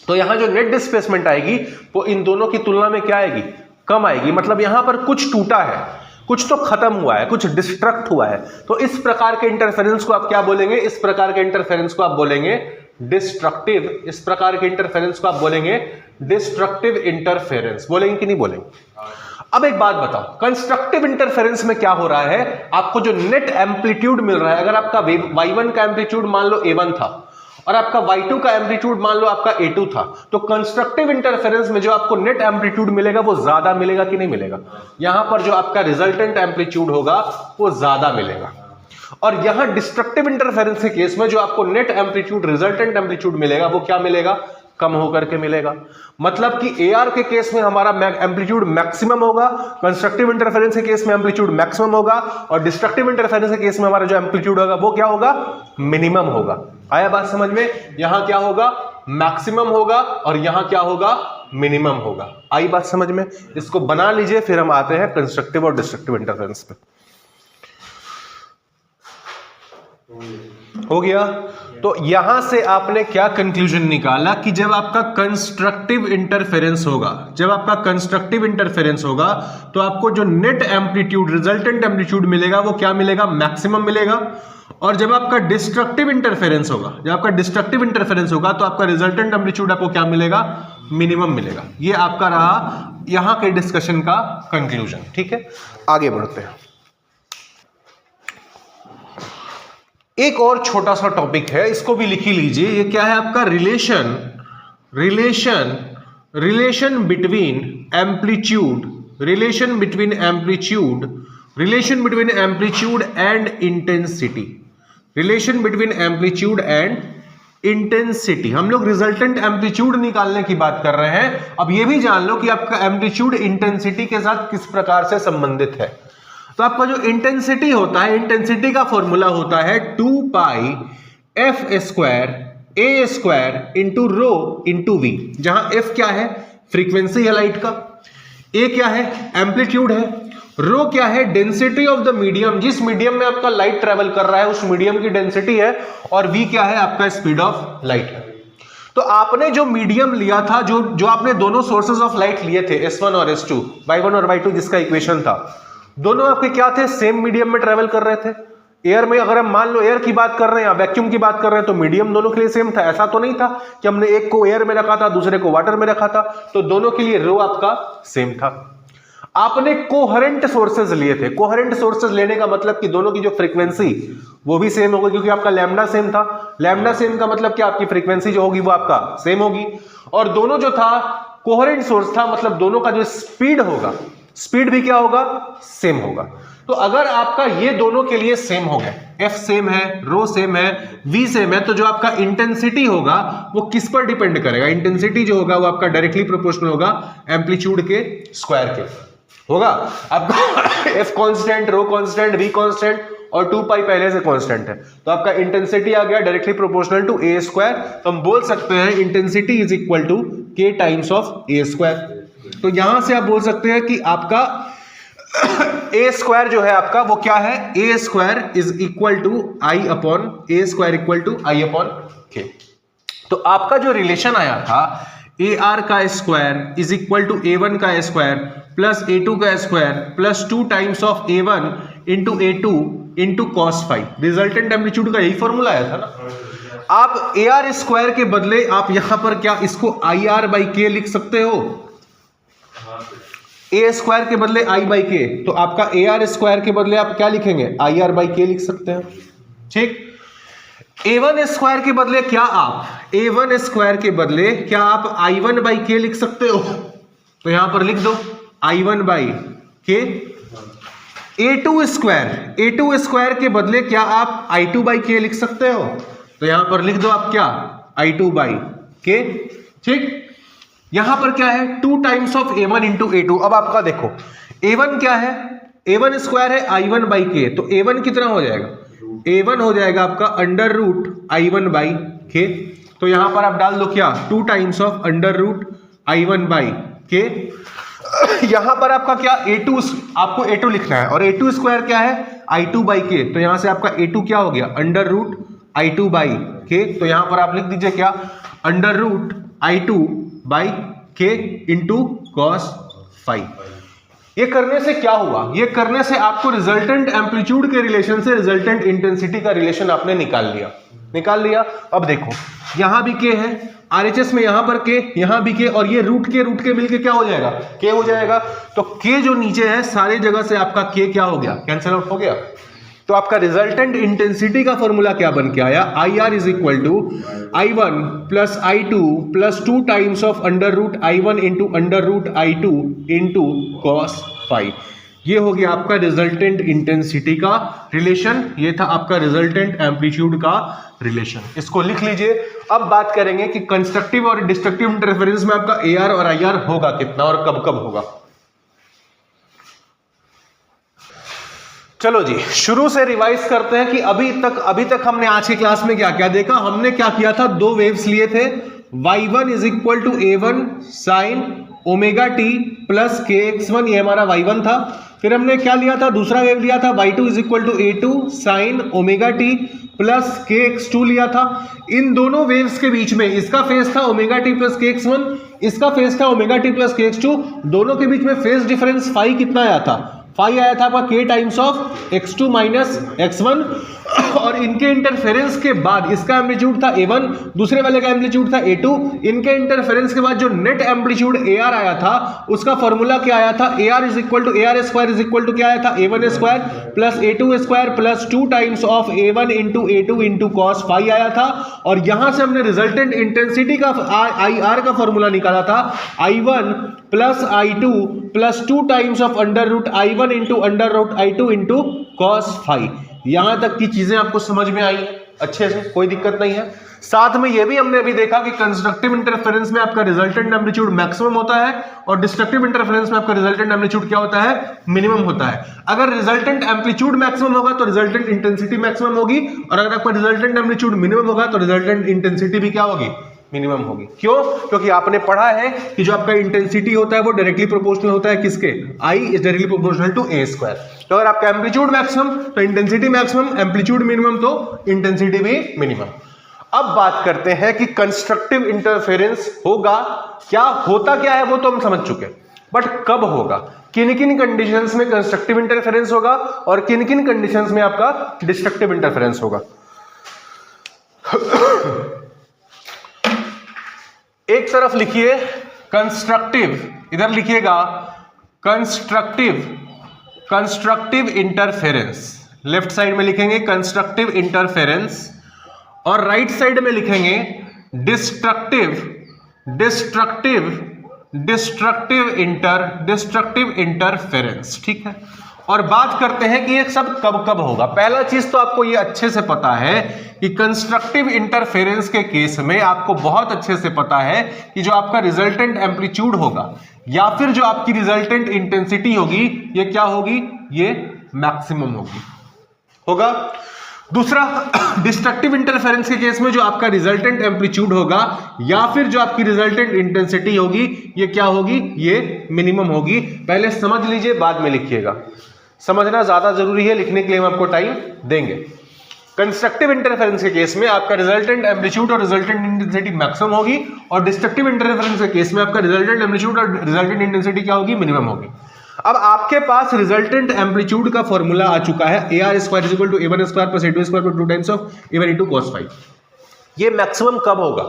तो यहां जो नेट डिस्प्लेसमेंट आएगी वो इन दोनों की तुलना में क्या आएगी? कम आएगी। मतलब यहां पर कुछ टूटा है, कुछ तो खत्म हुआ है, कुछ डिस्ट्रक्ट हुआ है। तो इस प्रकार के इंटरफेरेंस को आप क्या बोलेंगे? इस प्रकार के इंटरफेरेंस को आप बोलेंगे डिस्ट्रक्टिव। इस प्रकार के इंटरफेरेंस को आप बोलेंगे डिस्ट्रक्टिव इंटरफेरेंस। बोलेंगे कि नहीं बोलेंगे? अब एक बात बताओ, कंस्ट्रक्टिव इंटरफेरेंस में क्या हो रहा है? आपको जो नेट एम्पलीट्यूड मिल रहा है, अगर आपका y1 का एम्पलीट्यूड मान लो a1 था और आपका y2 का एम्पलीट्यूड मान लो आपका a2 था, तो कंस्ट्रक्टिव इंटरफेरेंस में जो आपको नेट एम्पलीट्यूड मिलेगा वो ज्यादा मिलेगा कि नहीं मिलेगा? यहां पर जो आपका रिजल्टेंट एम्पलीट्यूड होगा वो ज्यादा मिलेगा। और यहां डिस्ट्रक्टिव इंटरफेरेंस के केस में जो आपको नेट एम्पलीट्यूड रिजल्टेंट एम्पलीट्यूड मिलेगा वो क्या मिलेगा? कम होकर के मिलेगा। मतलब कि AR के केस में हमारा एम्पलीट्यूड मैक्सिमम होगा, कंस्ट्रक्टिव इंटरफेरेंस के केस में एम्पलीट्यूड मैक्सिमम होगा, और डिस्ट्रक्टिव इंटरफेरेंस के केस में हमारा जो एम्पलीट्यूड होगा वो क्या होगा? मिनिमम होगा। आया बात समझ में? यहां क्या होगा? मैक्सिमम होगा, और यहां क्या होगा? मिनिमम होगा। आई बात समझ में? इसको बना लीजिए, फिर हम आते हैं कंस्ट्रक्टिव और डिस्ट्रक्टिव इंटरफेरेंस पे। हो गया? तो यहां से आपने क्या कंक्लूजन निकाला कि जब आपका कंस्ट्रक्टिव इंटरफेरेंस होगा, जब आपका कंस्ट्रक्टिव इंटरफेरेंस होगा तो आपको जो नेट एम्पलीट्यूड रिजल्टेंट एम्पलीट्यूड मिलेगा वो क्या मिलेगा? मैक्सिमम मिलेगा। और जब आपका डिस्ट्रक्टिव इंटरफेरेंस होगा, जब आपका डिस्ट्रक्टिव इंटरफेरेंस होगा तो आपका रिजल्टेंट एम्पलीट्यूड आपको क्या मिलेगा? मिनिमम मिलेगा। ये आपका रहा यहां के डिस्कशन का कंक्लूजन। ठीक है, आगे बढ़ते हैं। एक और छोटा सा टॉपिक है, इसको भी लिख ही लीजिए। ये क्या है आपका? Relation between amplitude and intensity. Relation between amplitude and intensity. हम लोग रिजल्टेंट एम्पलीट्यूड निकालने की बात कर रहे हैं। अब ये भी जान लो कि आपका एम्पलीट्यूड इंटेंसिटी के साथ किस प्रकार से संबंधित है। तो आपका जो इंटेंसिटी होता है, इंटेंसिटी का फॉर्मूला होता है 2 pi F square A square into rho into V, जहां एफ क्या है, फ्रीक्वेंसी है लाइट का, ए क्या है, एम्पलीट्यूड है, रो क्या है, डेंसिटी ऑफ द मीडियम, जिस मीडियम में आपका लाइट ट्रेवल कर रहा है उस मीडियम की डेंसिटी है, और वी क्या है, आपका स्पीड ऑफ लाइट है। तो आपने जो मीडियम लिया था, जो आपने दोनों सोर्सेज ऑफ लाइट लिए थे S1 और S2, y1 और y2 जिसका इक्वेशन था, दोनों आपके क्या थे, सेम मीडियम में ट्रेवल कर रहे थे। एयर में अगर हम मान लो एयर की बात कर रहे हैं या वैक्यूम की बात कर रहे हैं तो मीडियम दोनों के लिए सेम था। ऐसा तो नहीं था कि हमने एक को एयर में रखा था दूसरे को वाटर में रखा था, तो दोनों के लिए रो आपका सेम था। आपने कोहेरेंट सोर्सेज लिए थे। कोहेरेंट सोर्सेज लेने का मतलब कि दोनों की जो फ्रीक्वेंसी वो भी सेम होगी, क्योंकि आपका लैम्डा सेम था। लैम्डा सेम का मतलब कि आपकी फ्रीक्वेंसी जो होगी वो आपका सेम होगी, और दोनों जो था कोहेरेंट सोर्स था, मतलब दोनों का जो स्पीड होगा, स्पीड भी क्या होगा, सेम होगा। तो अगर आपका ये दोनों के लिए सेम हो गया, एफ सेम है, रो सेम है, वी सेम है, तो जो आपका इंटेंसिटी होगा वो किस पर डिपेंड करेगा, इंटेंसिटी जो होगा वो आपका डायरेक्टली प्रोपोर्शनल होगा एम्पलीट्यूड के स्क्वायर के होगा। आपका f constant, rho constant, v constant और 2 पाई पहले से कांस्टेंट है, तो आपका इंटेंसिटी आ गया directly proportional to A square. तो हम बोल सकते हैं intensity is equal to k times of A square. तो यहां से आप बोल सकते हैं कि आपका ए स्क्वायर जो है आपका वो क्या है, A square is equal to I upon A square equal to I upon K. तो आपका जो रिलेशन आया था ए आर का square is equal to A one का स्क्वायर प्लस ए टू का square plus 2 times of A one into A two into cos five, resultant amplitude का यही फॉर्मूला आया था ना। आप ए आर स्क्वायर के बदले आप यहां पर क्या इसको आई आर बाई के लिख सकते हो, ए स्क्वायर के बदले आई बाई के, तो आपका ए आर स्क्वायर के बदले आप क्या लिखेंगे, आई आर बाई के लिख सकते हैं। ठीक, ए वन स्क्वायर के बदले क्या आप ए वन स्क्वायर के बदले क्या आप आई वन बाई के लिख सकते हो, तो यहां पर लिख दो आई वन बाई के। ए टू स्क्वायर के बदले क्या आप आई टू बाई के लिख सकते हो, तो यहां पर लिख दो आप क्या आई टू बाई के। ठीक, यहां पर क्या है 2 times of A one into A two. अब आपका देखो ए वन क्या है, ए वन स्क्वायर है आई वन बाई के, तो ए वन कितना हो जाएगा, ए वन हो जाएगा आपका under root I one by k. तो यहां पर आप डाल दो क्या 2 times of under root I one by k. यहां पर आपका क्या a2, आपको a2 लिखना है, और a2 स्क्वायर क्या है i2 बाई के, तो यहां से आपका a2 क्या हो गया under root i2 by k. तो यहां पर आप लिख दीजिए क्या अंडर रूट i2 बाई के इंटू कॉस फाइव। ये करने से क्या हुआ, ये करने से आपको रिजल्टेंट एम्पलीट्यूड के रिलेशन से रिजल्टेंट इंटेंसिटी का रिलेशन आपने निकाल लिया। अब देखो यहां भी के है, आरएचएस में यहां पर के, यहां भी के, और ये रूट के मिलके क्या हो जाएगा, के हो जाएगा। तो के जो नीचे है सारी जगह से आपका के क्या हो गया, कैंसिल आउट हो गया। तो आपका रिजल्टेंट इंटेंसिटी का फॉर्मूला क्या बन के आया, I R is equal to I one plus I two plus 2 times of under root I one into under root I two into cos five. ये हो गया आपका रिजल्टेंट इंटेंसिटी का रिलेशन, ये था आपका रिजल्टेंट एम्पलीट्यूड का रिलेशन। इसको लिख लीजिए। अब बात करेंगे कि कंस्ट्रक्टिव और डिस्ट्रक्टिव इंटरफेरेंस में आपका ए आर और आई आर होगा कितना और कब कब होगा। चलो जी शुरू से रिवाइज करते हैं कि अभी तक हमने आज की क्लास में क्या क्या देखा। हमने क्या किया था, 2 वेव्स लिए थे, y1 is equal to a1 sine omega t plus k x1, ये हमारा y1 था। फिर हमने क्या लिया था, दूसरा वेव लिया था y2 is equal to a2 sine omega t plus k x2 लिया था। इन दोनों वेव्स के बीच में इसका फेज था omega t plus k x1, इसका फेज था omega t plus k x2। दोनों के बीच में फेज डिफरेंस फाई कितना आया था, फाई आया था आपका के times of x2 minus x1। और इनके इंटरफेरेंस के बाद इसका एम्पलीट्यूड था a1, दूसरे वाले का एम्पलीट्यूड था a2। इनके इंटरफेरेंस के बाद जो नेट एम्पलीट्यूड ar आया था उसका फॉर्मूला क्या आया था, ar is equal to ar square is equal to क्या आया था a1 square plus a2 square plus 2 times of a1 into a2 into cos phi आया था। और यहां से हमने रिजल्टेंट इंटेंसिटी का ir का फॉर्मूला निकाला था i1 plus i2 plus 2 times of under root i1 into under root i2 into cos phi. यहां तक की चीजें आपको समझ में आई है। अच्छे से, कोई दिक्कत नहीं है। साथ में ये भी हमने अभी देखा कि कंस्ट्रक्टिव इंटरफेरेंस में आपका रिजल्टेंट एम्पलीट्यूड मैक्सिमम होता है और डिस्ट्रक्टिव इंटरफेरेंस में आपका रिजल्टेंट एम्पलीट्यूड क्या होता है, मिनिमम होता है। अगर रिजल्टेंट एम्पलीट्यूड मैक्सिमम होगा तो रिजल्टेंट इंटेंसिटी मैक्सिमम होगी, और अगर आपका रिजल्टेंट एम्पलीट्यूड मिनिमम होगा तो रिजल्टेंट इंटेंसिटी भी क्या होगी, मिनिमम होगी। क्यों? क्योंकि आपने पढ़ा है कि जो आपका इंटेंसिटी होता है वो डायरेक्टली प्रोपोर्शनल होता है किसके, I is directly proportional to A square. तो अगर आपका एम्पलीट्यूड मैक्सिमम तो इंटेंसिटी मैक्सिमम, एम्पलीट्यूड मिनिमम तो इंटेंसिटी भी मिनिमम। अब बात करते हैं कि कंस्ट्रक्टिव इंटरफेरेंस होगा क्या, होता क्या है वो तो हम समझ चुके, बट कब होगा, किन किन कंडीशंस में कंस्ट्रक्टिव इंटरफेरेंस होगा और किन किन कंडीशंस में आपका डिस्ट्रक्टिव इंटरफेरेंस होगा। एक तरफ लिखिए कंस्ट्रक्टिव, इधर लिखिएगा कंस्ट्रक्टिव इंटरफेरेंस, लेफ्ट साइड में लिखेंगे कंस्ट्रक्टिव इंटरफेरेंस और राइट साइड में लिखेंगे डिस्ट्रक्टिव इंटरफेरेंस। ठीक है, और बात करते हैं कि ये सब कब कब होगा। पहला चीज तो आपको ये अच्छे से पता है कि कंस्ट्रक्टिव इंटरफेरेंस के केस में आपको बहुत अच्छे से पता है कि जो आपका रिजल्टेंट एम्पलीट्यूड होगा या फिर जो आपकी रिजल्टेंट इंटेंसिटी होगी ये क्या होगी, ये मैक्सिमम होगा। दूसरा, डिस्ट्रक्टिव इंटरफेरेंस के केस में जो आपका रिजल्टेंट एम्पलीट्यूड होगा या फिर जो आपकी रिजल्टेंट इंटेंसिटी होगी ये क्या होगी, ये मिनिमम होगी। पहले समझ लीजिए, बाद में लिखिएगा, समझना ज्यादा जरूरी है, लिखने के लिए हम आपको टाइम देंगे। कंस्ट्रक्टिव इंटरफेरेंस के केस में आपका रिजल्टेंट एम्पलीट्यूड और रिजल्टेंट इंटेंसिटी मैक्सिमम होगी, और डिस्ट्रक्टिव इंटरफेरेंस के केस में आपका रिजल्टेंट एम्पलीट्यूड और रिजल्टेंट इंटेंसिटी क्या होगी, मिनिमम होगी। अब आपके पास रिजल्टेंट एम्पलीट्यूड का फॉर्मूला आ चुका है, AR square is equal to A1 square plus A2 square plus 2 times of A1 into cos phi. ये मैक्सिमम कब होगा?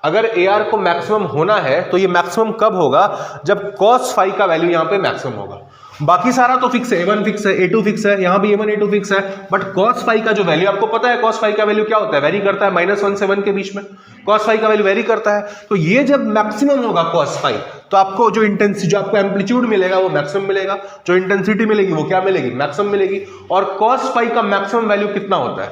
अगर AR को मैक्सिमम होना है तो ये मैक्सिमम कब होगा, जब cos फाई का वैल्यू यहां पे मैक्सिमम होगा। बाकी सारा तो फिक्स है, A1 फिक्स है, A2 फिक्स है, यहां भी A1 A2 फिक्स है, बट cos फाई का जो वैल्यू आपको पता है, cos फाई का वैल्यू क्या होता है, वेरी करता है -1 से 1 के बीच में, cos फाई का वैल्यू वेरी करता है। तो ये जब मैक्सिमम होगा cos फाई, तो आपको जो इंटेंसिटी, जो आपको एम्पलीट्यूड मिलेगा वो मैक्सिमम मिलेगा, जो इंटेंसिटी मिलेगी वो क्या मिलेगी, मैक्सिमम मिलेगी। और cos फाई का मैक्सिमम वैल्यू कितना होता है,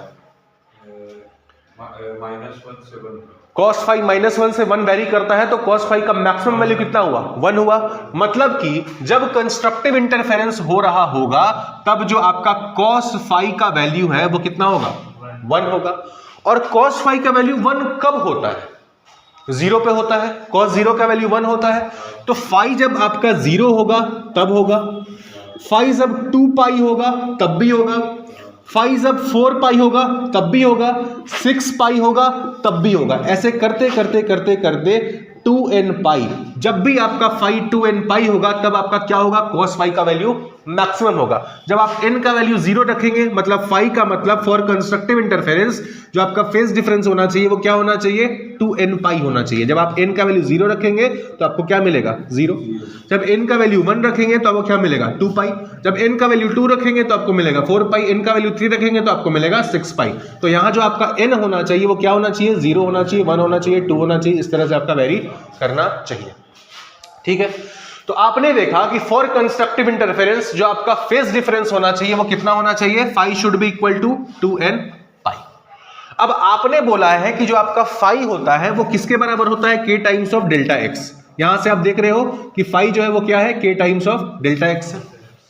-1 से 1। cos फाई -1 से 1 वेरी करता है, तो cos फाई का मैक्सिमम वैल्यू कितना हुआ, 1 हुआ। मतलब कि जब कंस्ट्रक्टिव इंटरफेरेंस हो रहा होगा तब जो आपका cos फाई का वैल्यू है वो कितना होगा, 1 होगा। और cos फाई का वैल्यू 1 कब होता है, 0 पे होता है, cos 0 का वैल्यू 1 होता है। तो फाई जब आपका 0 होगा तब होगा, फाई जब 2 पाई होगा तब भी होगा, फाई जब 4 पाई होगा तब भी होगा, 6 पाई होगा तब भी होगा। ऐसे करते करते करते करते 2n पाई, जब भी आपका फाई 2n पाई होगा तब आपका क्या होगा, cos फाई का वैल्यू मैक्सिमम होगा। जब आप n का वैल्यू 0 रखेंगे, मतलब फाई का मतलब फॉर कंस्ट्रक्टिव इंटरफेरेंस जो आपका फेज डिफरेंस होना चाहिए वो क्या होना चाहिए, 2n पाई होना चाहिए। जब आप n का वैल्यू 0 रखेंगे तो आपको क्या मिलेगा, 0। जब n का वैल्यू 1 रखेंगे तो आपको क्या मिलेगा, 2 पाई। जब n का वैल्यू 2 रखेंगे तो आपको मिलेगा 4 पाई, n का वैल्यू 3 रखेंगे तो आपको मिलेगा 6 पाई। तो यहां जो आपका n होना चाहिए वो क्या होना चाहिए, 0 होना चाहिए, 1 होना चाहिए, 2 होना चाहिए, इस तरह से आपका वेरी करना चाहिए। ठीक है, तो आपने देखा कि फॉर कंस्ट्रक्टिव इंटरफेरेंस जो आपका फेज डिफरेंस होना चाहिए वो कितना होना चाहिए, phi should be equal to 2n pi. अब आपने बोला है कि जो आपका फाई होता है वो किसके बराबर होता है, k times of delta x. यहां से आप देख रहे हो कि फाई जो है वो क्या है, k times of delta x है।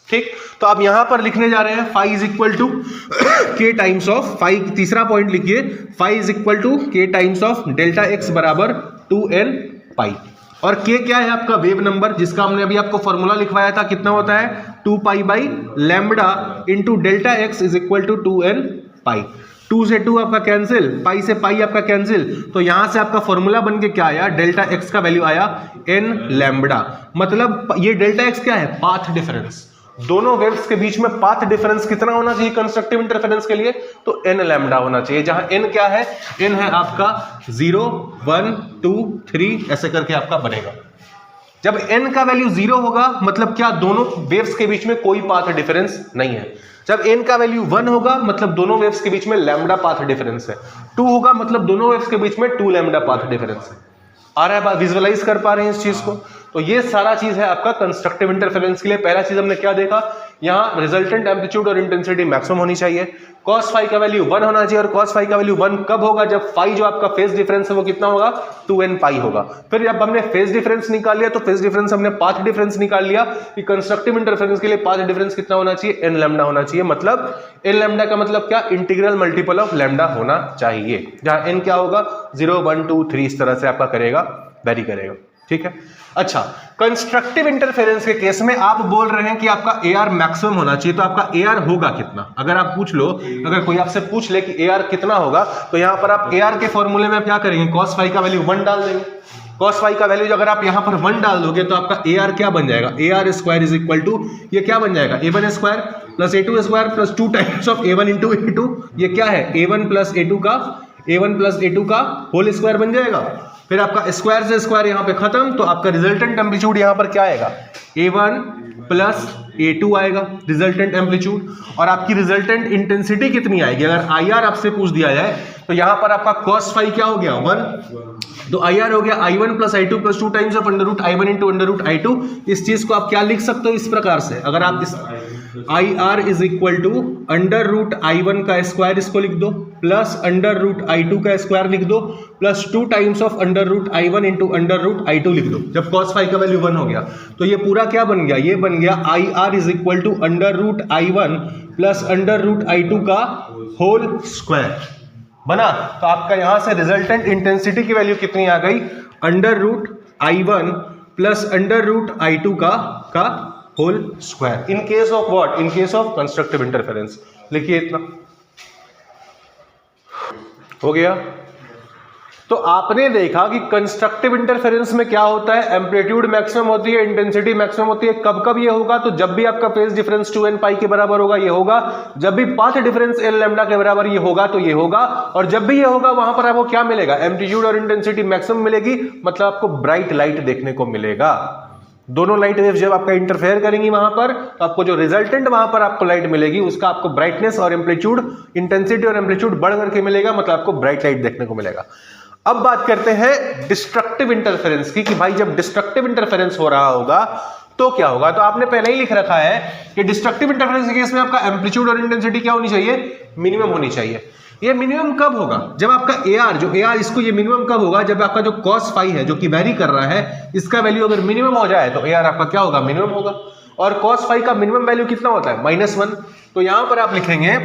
ठीक, तो आप यहां पर लिखने जा रहे हैं phi is equal to k times of, phi तीसरा पॉइंट लिखिए, phi is equal to k times of delta x बराबर 2n पाई। और k क्या है आपका वेव नंबर, जिसका हमने अभी आपको फॉर्मूला लिखवाया था, कितना होता है 2 pi by lambda into delta x is equal to 2n pi. 2 से 2 आपका कैंसिल, पाई से पाई आपका कैंसिल, तो यहां से आपका फॉर्मूला बन के क्या आया, डेल्टा एक्स का वैल्यू आया n लैम्बडा। मतलब ये डेल्टा एक्स क्या है, पाथ डिफरेंस। दोनों वेव्स के बीच में पाथ डिफरेंस कितना होना चाहिए कंस्ट्रक्टिव इंटरफेरेंस के लिए, तो n लैम्बडा होना चाहिए, जहां n क्या है, n है आपका 0 1 2 3 ऐसे करके आपका बनेगा। जब n का वैल्यू 0 होगा मतलब क्या, दोनों वेव्स के बीच में कोई पाथ डिफरेंस नहीं है। जब n का वैल्यू 1 होगा मतलब दोनों वेव्स के बीच में लैम्बडा पाथ डिफरेंस है। 2 होगा मतलब दोनों वेव्स के बीच में 2 लैम्बडा पाथ डिफरेंस है। आ रहा है, विजुअलाइज कर पा रहे हैं इस चीज को। तो ये सारा चीज है आपका कंस्ट्रक्टिव इंटरफेरेंस के लिए। पहला चीज हमने क्या देखा यहाँ रिजल्टेंट एम्पलीट्यूड और इंटेंसिटी मैक्सिमम होनी चाहिए, cos फाई का वैल्यू 1 होना चाहिए, और cos फाई का वैल्यू 1 कब होगा, जब फाई जो आपका फेज डिफरेंस है वो कितना होगा, 2n पाई होगा। फिर जब हमने फेज डिफरेंस निकाल लिया तो फेज डिफरेंस हमने पाथ डिफरेंस निकाल लिया कि कंस्ट्रक्टिव इंटरफेरेंस के लिए पाथ डिफरेंस कितना होना चाहिए, n लैम्डा होना चाहिए। मतलब n लैम्डा का मतलब क्या, इंटीग्रल मल्टीपल ऑफ लैम्डा होना चाहिए, जहां n क्या होगा 0 1 2 3 इस तरह से आपका करेगा, वेरी करेगा, ठीक है। अच्छा, कंस्ट्रक्टिव इंटरफेरेंस के केस में आप बोल रहे हैं कि आपका AR मैक्सिमम होना चाहिए, तो आपका AR होगा कितना? अगर आप पूछ लो, अगर कोई आपसे पूछ ले कि AR कितना होगा, तो यहां पर आप AR के फॉर्मूले में क्या करेंगे, cos फाई का वैल्यू 1 डाल देंगे। cos फाई का वैल्यू अगर आप यहां पर 1 डाल दोगे तो आपका AR क्या बन जाएगा, AR square is equal to, ये क्या बन जाएगा, A1 square plus A2 square plus 2 times of A1 into A2, ये क्या है, A1 प्लस A2 का होल स्क्वायर बन जाएगा। फिर आपका स्क्वायर से स्क्वायर यहां पे खत्म, तो आपका रिजल्टेंट एम्पलीट्यूड यहां पर क्या आएगा, A1 प्लस A2 आएगा रिजल्टेंट एम्पलीट्यूड, और आपकी रिजल्टेंट इंटेंसिटी कितनी आएगी। अगर IR आपसे पूछ दिया जाए तो यहां पर आपका cos फाई क्या हो गया 1, तो IR हो गया I1 plus I2 plus 2 times of under root I1 into under root I2। इस चीज को आप क्या लिख सकते हो इस प्रकार से, अगर आप इस IR is equal to under root I1 का स्क्वायर इसको लिख दो, प्लस अंडर रूट I2 का स्क्वायर लिख दो, plus 2 times of under root I1 into under root I2 लिख दो। जब cos फाई का वैल्यू 1 हो गया तो ये पूरा क्या बन गया, ये बन गया IR is equal to under root I1 plus under root I2 का होल स्क्वायर बना। तो आपका यहां से रिजल्टेंट इंटेंसिटी की वैल्यू कितनी आ गई, under root I1 plus under root I2 का whole square. In case of what, in case of constructive interference. लिखिए इतना हो गया। तो आपने देखा कि कंस्ट्रक्टिव इंटरफेरेंस में क्या होता है, एम्पलीट्यूड मैक्सिमम होती है, इंटेंसिटी मैक्सिमम होती है। कब कब ये होगा, तो जब भी आपका फेज डिफरेंस 2n पाई के बराबर होगा ये होगा, जब भी पाथ डिफरेंस n लैम्डा के बराबर ये होगा तो ये होगा, और जब भी ये होगा वहां पर आपको क्या मिलेगा, एम्पलीट्यूड और इंटेंसिटी मैक्सिमम मिलेगी, मतलब आपको ब्राइट लाइट देखने को मिलेगा। दोनों लाइट वेव जब आपका इंटरफेयर करेंगी वहां पर, तो आपको जो रिजल्टेंट वहां पर आपको लाइट मिलेगी उसका आपको ब्राइटनेस और एम्पलीट्यूड, इंटेंसिटी और एम्पलीट्यूड बढ़ करके मिलेगा, मतलब आपको ब्राइट लाइट देखने को मिलेगा। अब बात करते हैं डिस्ट्रक्टिव इंटरफेरेंस की, कि भाई जब डिस्ट्रक्टिव इंटरफेरेंस हो रहा होगा तो क्या होगा। तो आपने पहले ही लिख रखा है कि डिस्ट्रक्टिव इंटरफेरेंस के केस में आपका एम्पलीट्यूड और इंटेंसिटी क्या होनी चाहिए, मिनिमम होनी चाहिए। ये मिनिमम कब होगा, जब आपका AR जो AR इसको, ये मिनिमम कब होगा, जब आपका जो cos फाई है जो कि वेरी कर रहा है, इसका वैल्यू अगर मिनिमम हो जाए तो AR आपका क्या होगा, मिनिमम होगा। और cos फाई का मिनिमम वैल्यू कितना होता है, -1। तो यहां पर आप लिखेंगे,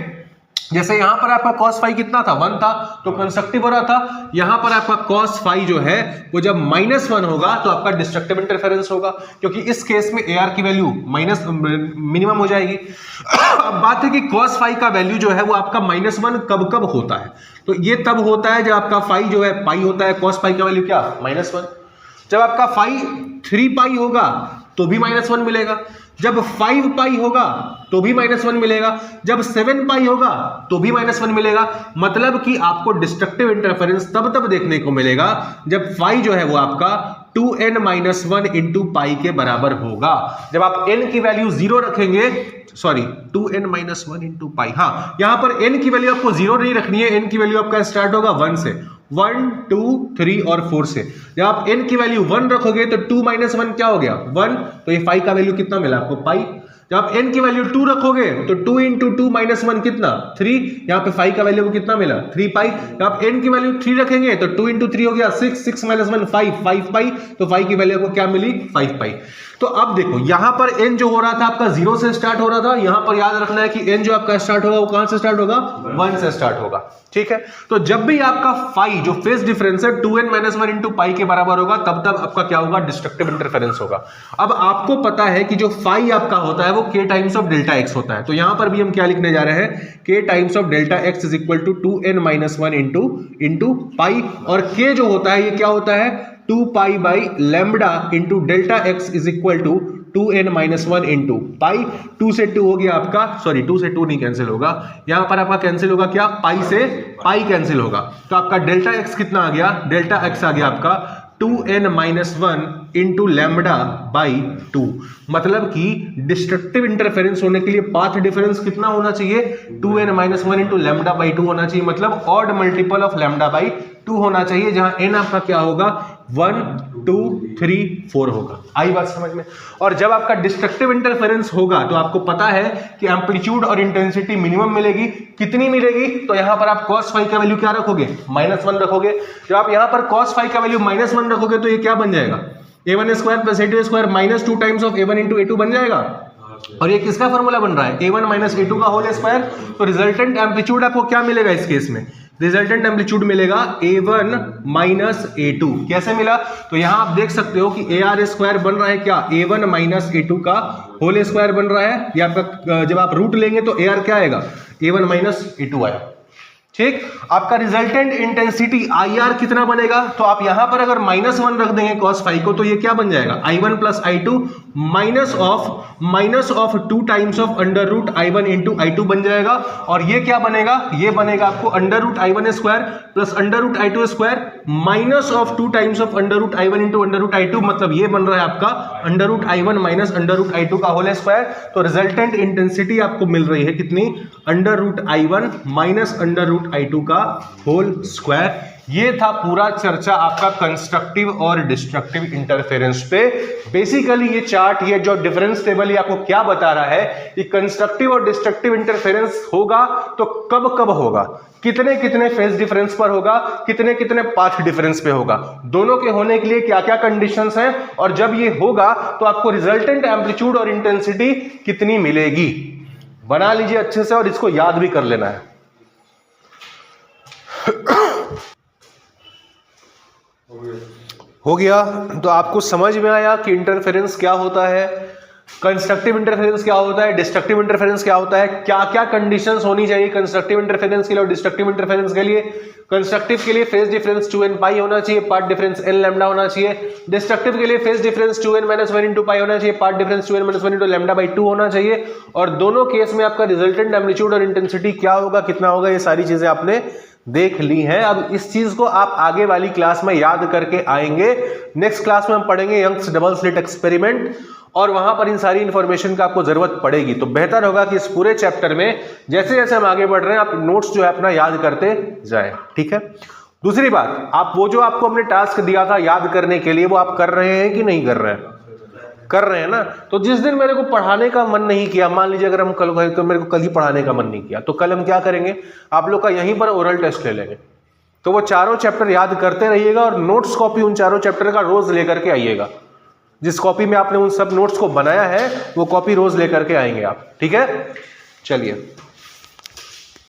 जैसे यहां पर आपका cos फाई कितना था, 1 था, तो कंस्ट्रक्टिव हो रहा था। यहां पर आपका cos फाई जो है वो जब -1 होगा तो आपका डिस्ट्रक्टिव इंटरफेरेंस होगा, क्योंकि इस केस में AR की वैल्यू मिनिमम हो जाएगी। अब बात है कि cos फाई का वैल्यू जो है वो आपका -1 कब कब होता है, तो ये तब होता है जब आपका फाई जो है पाई होता है, cos फाई का वैल्यू क्या, -1। जब आपका फाई 3 पाई होगा तो भी -1 मिलेगा, जब 5 पाई होगा तो भी -1 मिलेगा, जब 7 पाई होगा तो भी -1 मिलेगा। मतलब कि आपको डिस्ट्रक्टिव इंटरफेरेंस तब देखने को मिलेगा जब फाई जो है वो आपका 2n-1 इंटू पाई के बराबर होगा। जब आप n की वैल्यू 0 रखेंगे, सॉरी 2n-1 इंटू पाई, हाँ यहां पर n की वैल्यू आपको 0 नहीं रखनी है, n की वैल्यू आपका स्टार्ट होगा 1 से, 1 2 3 और 4 से। जब आप n की वैल्यू 1 रखोगे तो 2-1 क्या हो गया, 1, तो ये फाई का वैल्यू कितना मिला आपको, पाई। जब आप n की वैल्यू 2 रखोगे तो 2 इंटू 2-1 कितना, 3, यहाँ पे फाई का वैल्यू को कितना मिला, 3 पाई। जब आप n की वैल्यू 3 रखेंगे तो 2 इंटू 3 हो गया 6, 6-1 5 पाई, तो फाई की वैल्यू को क्या मिली, 5 पाई। तो अब देखो यहां पर n जो हो रहा था आपका 0 से स्टार्ट हो रहा था, यहां पर याद रखना है कि n जो आपका स्टार्ट होगा वो कहां से स्टार्ट होगा, 1 से स्टार्ट होगा, ठीक है। तो जब भी आपका फाई जो फेज डिफरेंस है 2n-1 इंटू पाई के बराबर होगा, तब आपका क्या होगा, डिस्ट्रक्टिव इंटरफेरेंस होगा। अब आपको पता है कि जो फाई आपका होता है वो k times of delta x होता है, तो यहां पर भी हम क्या लिखने जा रहे हैं, k times of delta x is equal to 2n-1 into pi, और k जो होता है ये क्या होता है, 2 pi by lambda into delta x is equal to 2n-1 into pi. 2 से 2 हो गया आपका, सॉरी 2 से 2 नहीं कैंसिल होगा, यहां पर आपका कैंसिल होगा क्या, पाई से पाई कैंसिल होगा, तो आपका डेल्टा एक्स कितना आ गया, डेल्टा एक्स आ गया आपका 2n-1 इंटू लैम्बडा बाई 2। मतलब कि डिस्ट्रक्टिव इंटरफेरेंस होने के लिए पाथ डिफरेंस कितना होना चाहिए, 2n-1 इंटू लैम्बडा बाई 2 होना चाहिए, मतलब odd multiple of lambda by 2 होना चाहिए, जहां n आपका क्या होगा, 1 2 3 4 होगा। आई बात समझ में? और जब आपका डिस्ट्रक्टिव इंटरफेरेंस होगा तो आपको पता है कि एम्पलीट्यूड और इंटेंसिटी मिनिमम मिलेगी। कितनी मिलेगी? तो यहां पर आप cos फाई का वैल्यू क्या रखोगे? -1 रखोगे। जब आप यहां पर cos फाई का वैल्यू -1 रखोगे तो ये क्या बन जाएगा? a1 square plus a2 square minus 2 times of a1 into a2 बन जाएगा। और ये किसका फॉर्मूला बन रहा है? a1 माइनस a2 का होल स्क्वायर। तो रिजल्टेंट एम्पलीट्यूड आपको क्या मिलेगा इस केस में? रिजल्टेंट एम्पलीट्यूड मिलेगा a1 माइनस a2। कैसे मिला? तो यहां आप देख सकते हो कि ar स्क्वायर बन रहा है क्या? a1 माइनस a2 का होल स्क्वायर बन रहा है। ये आपका जब आप रूट लेंगे तो ar क्या आएगा? a1 माइनस a2 आएगा। ठीक, आपका रिजल्टेंट इंटेंसिटी IR कितना बनेगा? तो आप यहां पर अगर -1 रख देंगे cos फाई को तो ये क्या बन जाएगा? I1 plus I2 minus of 2 times of under root I1 into I2 बन जाएगा। और ये क्या बनेगा? ये बनेगा आपको under root I1 square plus under root I2 square minus of 2 times of under root I1 into under root I2। मतलब ये बन रहा है आपका under root I1 minus under root I2 का होल स्क्वायर। तो रिजल्टेंट इंटेंसिटी आपको मिल रही है कितनी? Under root I1 minus under root I2 का होल स्क्वायर। ये था पूरा चर्चा आपका कंस्ट्रक्टिव और डिस्ट्रक्टिव इंटरफेरेंस पे। बेसिकली ये चार्ट, ये जो डिफरेंस टेबल, ये आपको क्या बता रहा है कि कंस्ट्रक्टिव और डिस्ट्रक्टिव इंटरफेरेंस होगा तो कब कब होगा, कितने कितने फेज डिफरेंस पर होगा, कितने कितने पाथ डिफरेंस पे होगा, दोनों के होने के लिए क्या क्या कंडीशंस हैं, और जब ये होगा तो आपको रिजल्टेंट एम्पलीट्यूड और इंटेंसिटी कितनी मिलेगी। बना लीजिए अच्छे से और इसको याद भी कर लेना है। हो गया? तो आपको समझ में आया कि इंटरफेरेंस क्या होता है, कंस्ट्रक्टिव इंटरफेरेंस क्या होता है, डिस्ट्रक्टिव इंटरफेरेंस क्या होता है, क्या क्या कंडीशंस होनी चाहिए कंस्ट्रक्टिव इंटरफेरेंस के लिए और डिस्ट्रक्टिव इंटरफेरेंस के लिए। कंस्ट्रक्टिव के लिए फेज डिफरेंस 2n पाई होना चाहिए, पार्ट डिफरेंस n लैम्डा होना चाहिए। डिस्ट्रक्टिव के लिए phase difference 2n minus 1 into pi होना चाहिए, path difference 2n minus 1 into lambda by 2 होना चाहिए। और दोनों केस में आपका रिजल्टेंट एम्पलीट्यूड और इंटेंसिटी क्या होगा, कितना होगा, ये सारी चीजें आपने देख ली हैं। अब इस चीज को आप आगे वाली क्लास में याद करके आएंगे। नेक्स्ट क्लास में हम पढ़ेंगे यंग्स डबल स्लिट एक्सपेरिमेंट, और वहां पर इन सारी इंफॉर्मेशन का आपको जरूरत पड़ेगी। तो बेहतर होगा कि इस पूरे चैप्टर में जैसे जैसे हम आगे बढ़ रहे हैं आप नोट्स जो है अपना याद करते जाएं। ठीक है? दूसरी बात, आप वो जो आपको हमने टास्क दिया था याद करने के लिए, वो आप कर रहे हैं कि नहीं कर रहे हैं? कर रहे हैं ना? तो जिस दिन मेरे को पढ़ाने का मन नहीं किया, मान लीजिए अगर हम कल गए तो मेरे को कल ही पढ़ाने का मन नहीं किया, तो कल हम क्या करेंगे, आप लोग का यहीं पर ओरल टेस्ट ले लेंगे। तो वो चारों चैप्टर याद करते रहिएगा और नोट्स कॉपी उन चारों चैप्टर का रोज लेकर के आइएगा। जिस कॉपी में आपने उन सब नोट्स को बनाया है वो कॉपी रोज लेकर के आएंगे आप। ठीक है? चलिए।